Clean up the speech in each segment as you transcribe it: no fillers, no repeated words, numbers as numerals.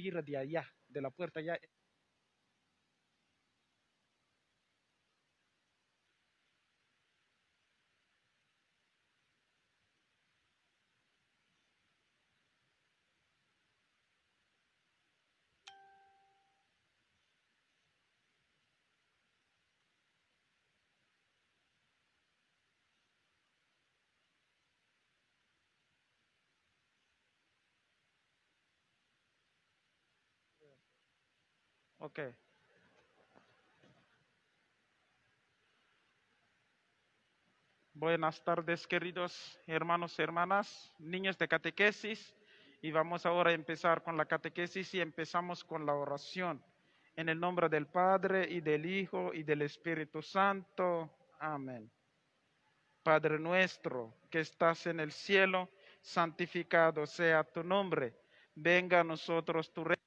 salir de allá, de la puerta allá. Ok. Buenas tardes, queridos hermanos y hermanas, niños de catequesis. Y vamos ahora a empezar con la catequesis y empezamos con la oración. En el nombre del Padre, y del Hijo, y del Espíritu Santo. Amén. Padre nuestro, que estás en el cielo, santificado sea tu nombre. Venga a nosotros tu reino,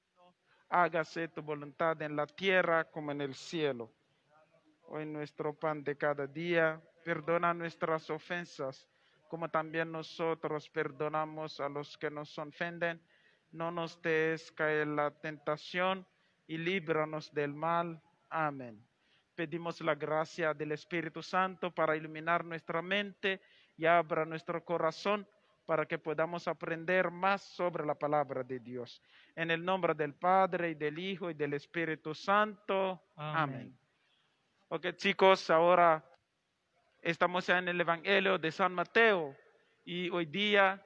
hágase tu voluntad en la tierra como en el cielo. Hoy nuestro pan de cada día, perdona nuestras ofensas, como también nosotros perdonamos a los que nos ofenden. No nos dejes caer en la tentación y líbranos del mal. Amén. Pedimos la gracia del Espíritu Santo para iluminar nuestra mente y abra nuestro corazón para que podamos aprender más sobre la palabra de Dios. En el nombre del Padre, y del Hijo, y del Espíritu Santo. Amén. Ok, chicos, ahora estamos en el Evangelio de San Mateo y hoy día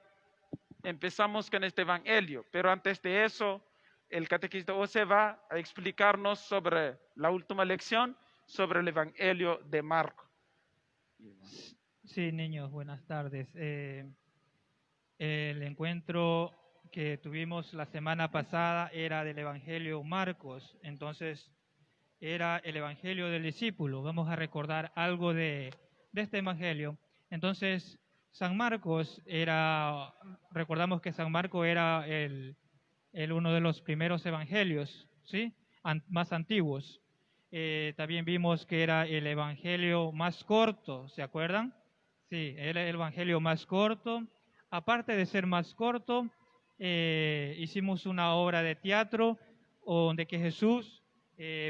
empezamos con este Evangelio, pero antes de eso, el catequista José va a explicarnos sobre la última lección sobre el Evangelio de Marco. Sí, niños, buenas tardes. El encuentro que tuvimos la semana pasada era del Evangelio Marcos, entonces era el Evangelio del discípulo. Vamos a recordar algo de este Evangelio. Entonces, San Marcos recordamos que San Marcos era uno de los primeros evangelios, ¿sí? Más antiguos. También vimos que era el evangelio más corto, ¿se acuerdan? Sí, era el evangelio más corto. Aparte de ser más corto, hicimos una obra de teatro donde que Jesús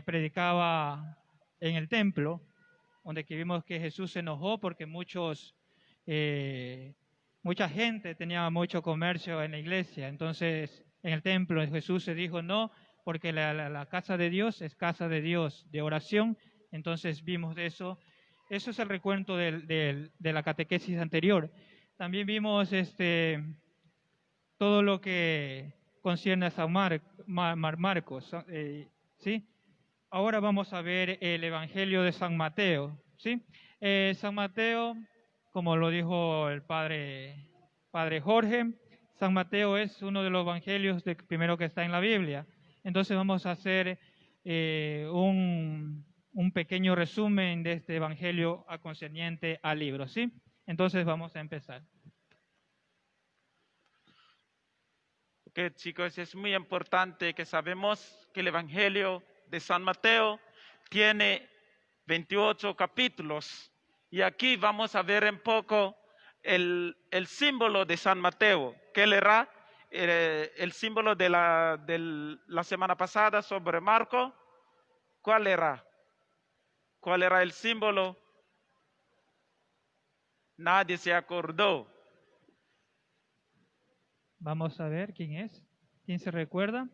predicaba en el templo, donde que vimos que Jesús se enojó porque mucha gente tenía mucho comercio en la iglesia. Entonces, en el templo Jesús se dijo no, porque la casa de Dios es casa de Dios, de oración. Entonces vimos de eso. Eso es el recuento de la catequesis anterior. También vimos todo lo que concierne a San Marcos, ¿sí? Ahora vamos a ver el Evangelio de San Mateo, ¿sí? San Mateo, como lo dijo el padre Jorge, San Mateo es uno de los evangelios primero que está en la Biblia. Entonces vamos a hacer un pequeño resumen de este evangelio concerniente al libro, ¿sí? Entonces vamos a empezar. Ok, chicos, es muy importante que sabemos que el Evangelio de San Mateo tiene 28 capítulos. Y aquí vamos a ver un poco el símbolo de San Mateo, que era el símbolo de la semana pasada sobre Marco. ¿Cuál era? ¿Cuál era el símbolo? Nadie se acordó. Vamos a ver quién es. ¿Quién se recuerda?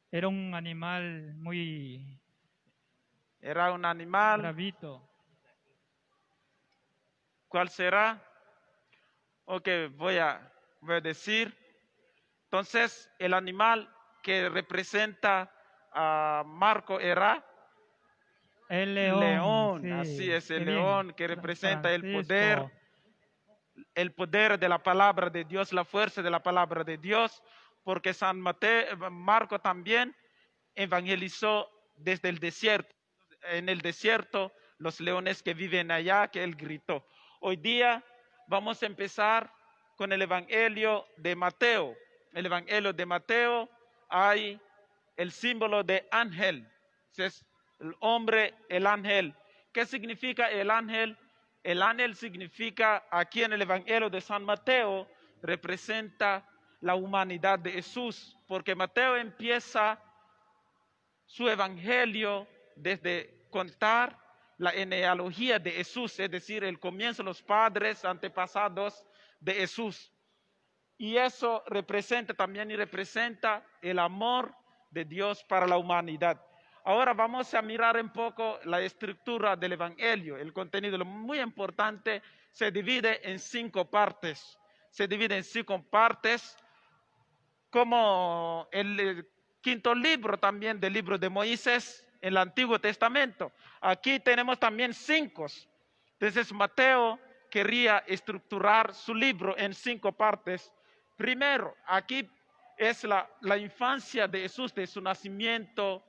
Era un animal muy... Era un animal. Bravito. ¿Cuál será? Ok, voy a decir. Entonces, el animal que representa a Marco era el león. León. Sí. Así es, el Qué león bien. que representa Francisco. el poder de la palabra de Dios, la fuerza de la palabra de Dios, porque Marco también evangelizó desde el desierto. En el desierto, los leones que viven allá, que él gritó. Hoy día vamos a empezar con el Evangelio de Mateo. El Evangelio de Mateo hay el símbolo de ángel. Es el hombre, el ángel. ¿Qué significa el ángel? El ángel significa, aquí en el Evangelio de San Mateo, representa la humanidad de Jesús, porque Mateo empieza su evangelio desde contar la genealogía de Jesús, es decir, el comienzo de los padres antepasados de Jesús. Y eso representa también el amor de Dios para la humanidad. Ahora vamos a mirar un poco la estructura del evangelio. El contenido, lo muy importante, se divide en 5 partes. Se divide en 5 partes, como el quinto libro también del libro de Moisés en el Antiguo Testamento. Aquí tenemos también 5. Entonces Mateo quería estructurar su libro en 5 partes. Primero, aquí es la infancia de Jesús, de su nacimiento,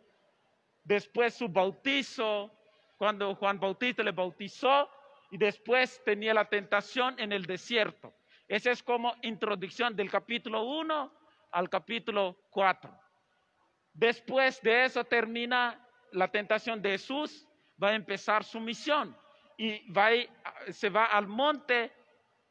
después su bautizo, cuando Juan Bautista le bautizó, y después tenía la tentación en el desierto. Esa es como introducción del capítulo 1 al capítulo 4. Después de eso termina la tentación de Jesús, va a empezar su misión y se va al monte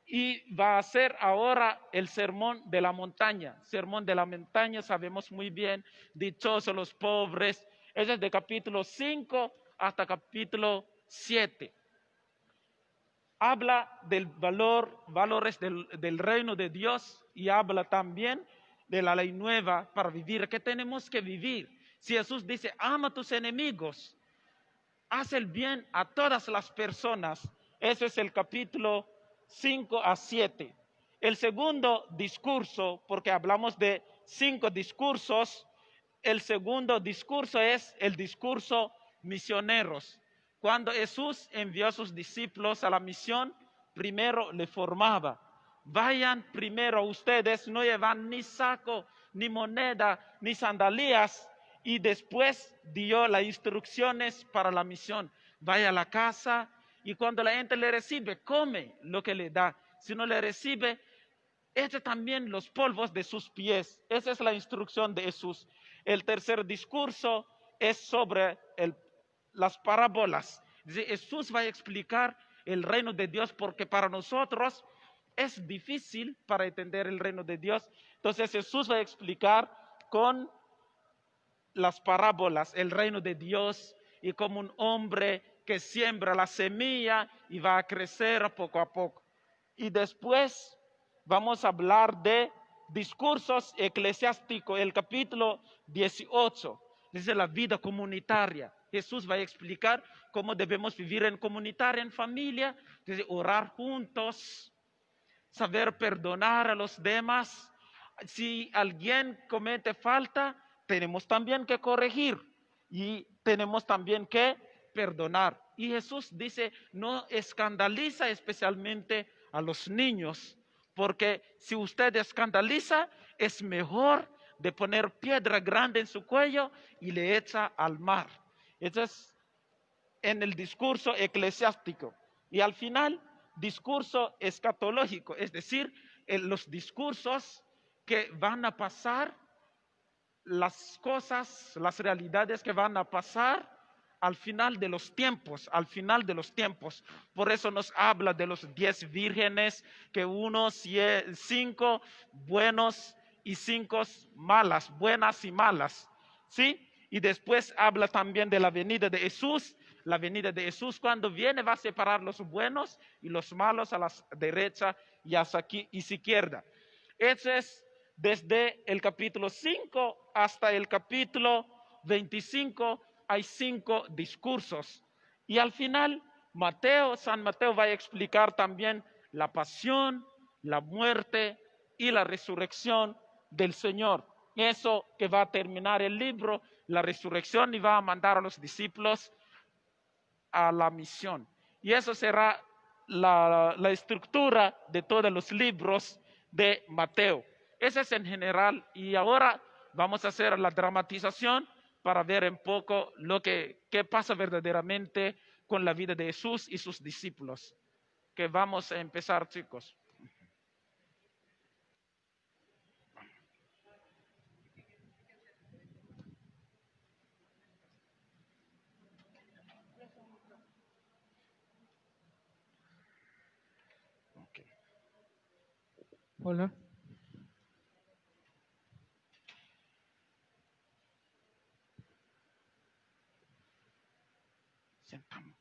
y va a hacer ahora el sermón de la montaña. Sermón de la montaña, sabemos muy bien, dichosos los pobres. Ese es de capítulo 5 hasta capítulo 7. Habla del valores del reino de Dios y habla también de la ley nueva para vivir. ¿Qué tenemos que vivir? Si Jesús dice, ama a tus enemigos, haz el bien a todas las personas. Ese es el capítulo 5 a 7. El segundo discurso, porque hablamos de 5 discursos, el segundo discurso es el discurso misioneros. Cuando Jesús envió a sus discípulos a la misión, primero le formaba. Vayan primero ustedes, no llevan ni saco, ni moneda, ni sandalias, y después dio las instrucciones para la misión. Vaya a la casa y cuando la gente le recibe, come lo que le da. Si no le recibe, eche también los polvos de sus pies. Esa es la instrucción de Jesús. El tercer discurso es sobre las parábolas. Dice, Jesús va a explicar el reino de Dios porque para nosotros es difícil para entender el reino de Dios. Entonces Jesús va a explicar con las parábolas el reino de Dios y como un hombre que siembra la semilla y va a crecer poco a poco. Y después vamos a hablar de discursos eclesiásticos, el capítulo 18, dice la vida comunitaria. Jesús va a explicar cómo debemos vivir en comunitaria, en familia, dice orar juntos, saber perdonar a los demás. Si alguien comete falta, tenemos también que corregir y tenemos también que perdonar. Y Jesús dice, no escandaliza especialmente a los niños, porque si usted escandaliza, es mejor de poner piedra grande en su cuello y le echa al mar. Eso es en el discurso eclesiástico. Y al final, discurso escatológico, es decir, en los discursos que van a pasar, las cosas, las realidades que van a pasar al final de los tiempos, al final de los tiempos. Por eso nos habla de los 10 vírgenes, que 5 buenos y 5 malas, buenas y malas, ¿sí? Y después habla también de la venida de Jesús. La venida de Jesús cuando viene va a separar los buenos y los malos a la derecha y a la izquierda. Eso es desde el capítulo 5 hasta el capítulo 25 hay 5 discursos. Y al final, San Mateo va a explicar también la pasión, la muerte y la resurrección del Señor. Eso que va a terminar el libro, la resurrección, y va a mandar a los discípulos a la misión. Y eso será la estructura de todos los libros de Mateo. Ese es en general. Y ahora vamos a hacer la dramatización para ver un poco qué pasa verdaderamente con la vida de Jesús y sus discípulos. Que vamos a empezar, chicos. Hola. Sentamos.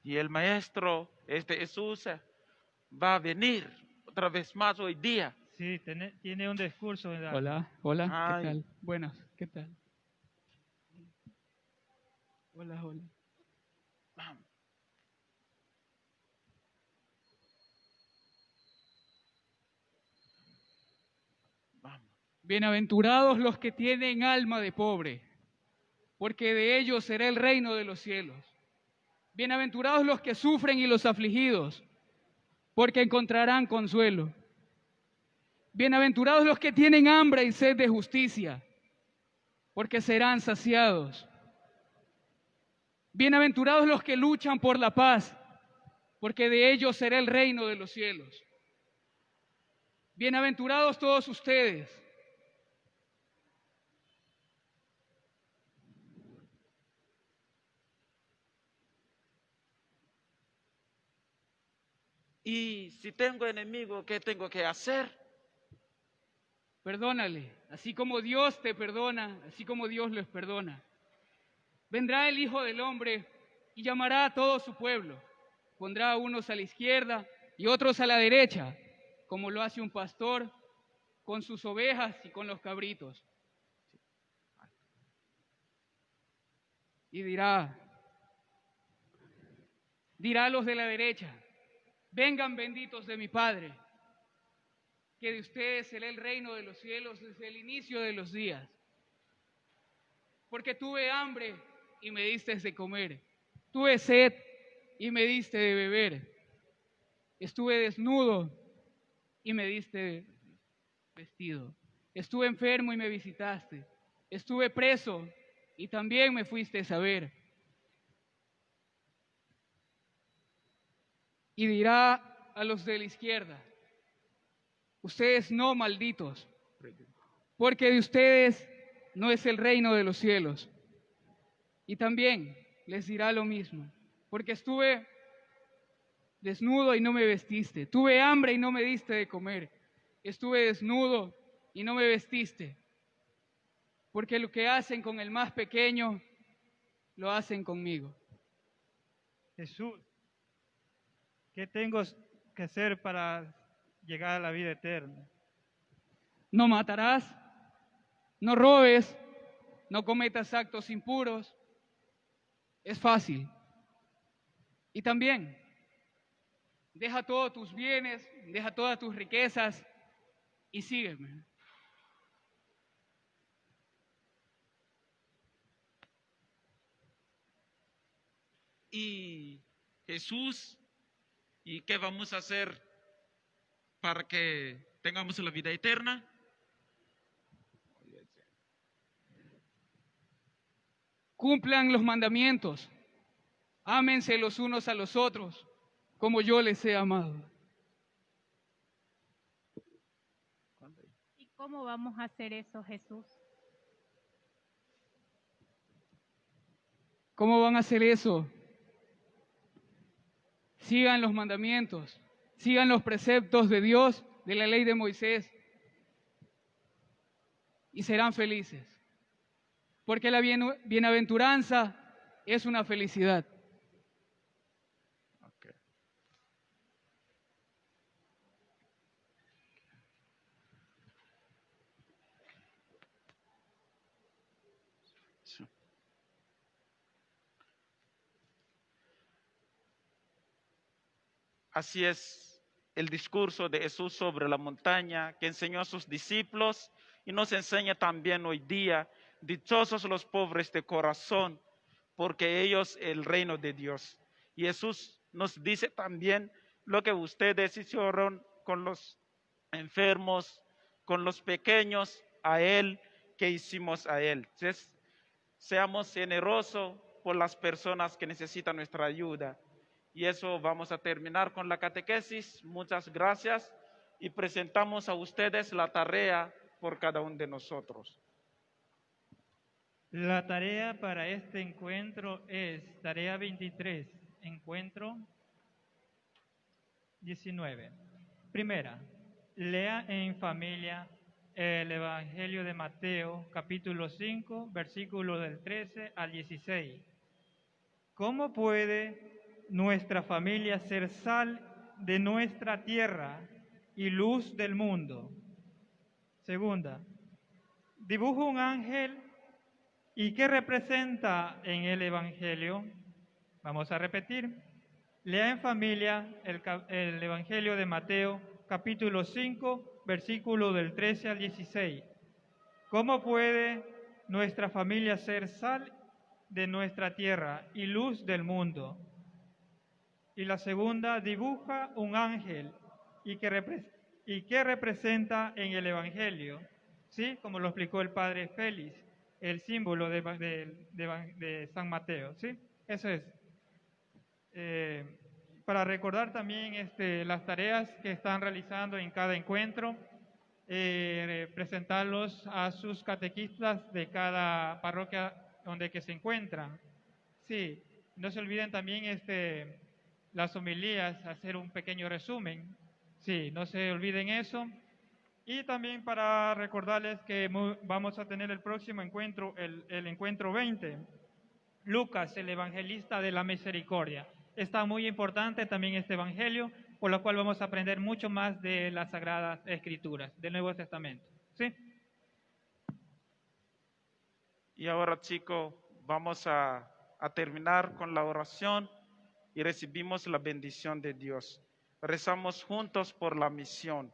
Y el maestro, Jesús, va a venir otra vez más hoy día. Sí, tiene un discurso. Hola, hola, ¿qué Ay. tal? Buenas, ¿qué tal? Hola, hola. Vamos. Vamos. Bienaventurados los que tienen alma de pobre, porque de ellos será el reino de los cielos. Bienaventurados los que sufren y los afligidos, porque encontrarán consuelo. Bienaventurados los que tienen hambre y sed de justicia, porque serán saciados. Bienaventurados los que luchan por la paz, porque de ellos será el reino de los cielos. Bienaventurados todos ustedes. Y si tengo enemigo, ¿qué tengo que hacer? Perdónale, así como Dios te perdona, así como Dios les perdona. Vendrá el Hijo del Hombre y llamará a todo su pueblo. Pondrá a unos a la izquierda y otros a la derecha, como lo hace un pastor con sus ovejas y con los cabritos. Y dirá a los de la derecha: vengan benditos de mi Padre, que de ustedes será el reino de los cielos desde el inicio de los días. Porque tuve hambre y me diste de comer, tuve sed y me diste de beber, estuve desnudo y me diste vestido, estuve enfermo y me visitaste, estuve preso y también me fuiste a ver. Y dirá a los de la izquierda: ustedes no, malditos, porque de ustedes no es el reino de los cielos. Y también les dirá lo mismo: porque estuve desnudo y no me vestiste, tuve hambre y no me diste de comer, estuve desnudo y no me vestiste. Porque lo que hacen con el más pequeño, lo hacen conmigo. Jesús, ¿qué tengo que hacer para llegar a la vida eterna? No matarás, no robes, no cometas actos impuros. Es fácil. Y también, deja todos tus bienes, deja todas tus riquezas y sígueme. Y Jesús, ¿y qué vamos a hacer para que tengamos la vida eterna? Cumplan los mandamientos, ámense los unos a los otros, como yo les he amado. ¿Y cómo vamos a hacer eso, Jesús? ¿Cómo van a hacer eso? Sigan los mandamientos, sigan los preceptos de Dios, de la ley de Moisés, y serán felices. Porque la bienaventuranza es una felicidad. Okay. Sí. Así es el discurso de Jesús sobre la montaña que enseñó a sus discípulos y nos enseña también hoy día: dichosos los pobres de corazón, porque ellos el reino de Dios. Y Jesús nos dice también lo que ustedes hicieron con los enfermos, con los pequeños, a Él, que hicimos a Él. Entonces, seamos generosos por las personas que necesitan nuestra ayuda. Y eso vamos a terminar con la catequesis. Muchas gracias y presentamos a ustedes la tarea por cada uno de nosotros. La tarea para este encuentro es tarea 23, encuentro 19. Primera, lea en familia el Evangelio de Mateo, capítulo 5, versículos del 13 al 16. ¿Cómo puede nuestra familia ser sal de nuestra tierra y luz del mundo? Segunda, dibuja un ángel y ¿qué representa en el Evangelio? Vamos a repetir. Lea en familia el Evangelio de Mateo, capítulo 5, versículo del 13 al 16. ¿Cómo puede nuestra familia ser sal de nuestra tierra y luz del mundo? Y la segunda, dibuja un ángel y qué representa en el Evangelio, ¿sí? Como lo explicó el padre Félix, el símbolo de San Mateo, ¿sí? Eso es. Para recordar también las tareas que están realizando en cada encuentro, presentarlos a sus catequistas de cada parroquia donde que se encuentran. Sí, no se olviden también las homilías, hacer un pequeño resumen. Sí, no se olviden eso. Y también para recordarles que vamos a tener el próximo encuentro, el encuentro 20. Lucas, el evangelista de la misericordia. Está muy importante también este evangelio, por lo cual vamos a aprender mucho más de las Sagradas Escrituras, del Nuevo Testamento. ¿Sí? Y ahora, chicos, vamos a terminar con la oración y recibimos la bendición de Dios. Rezamos juntos por la misión.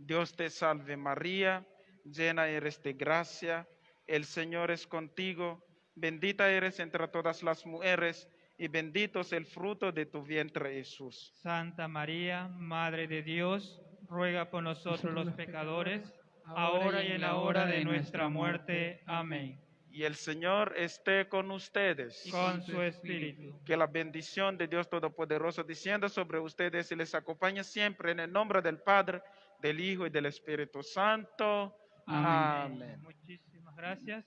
Dios te salve María, llena eres de gracia, el Señor es contigo, bendita eres entre todas las mujeres y bendito es el fruto de tu vientre Jesús. Santa María, Madre de Dios, ruega por nosotros los pecadores, ahora y en la hora de nuestra muerte. Amén. Y el Señor esté con ustedes. Con su espíritu. Que la bendición de Dios Todopoderoso descienda sobre ustedes y les acompañe siempre en el nombre del Padre, del Hijo y del Espíritu Santo. Amén. Muchísimas gracias.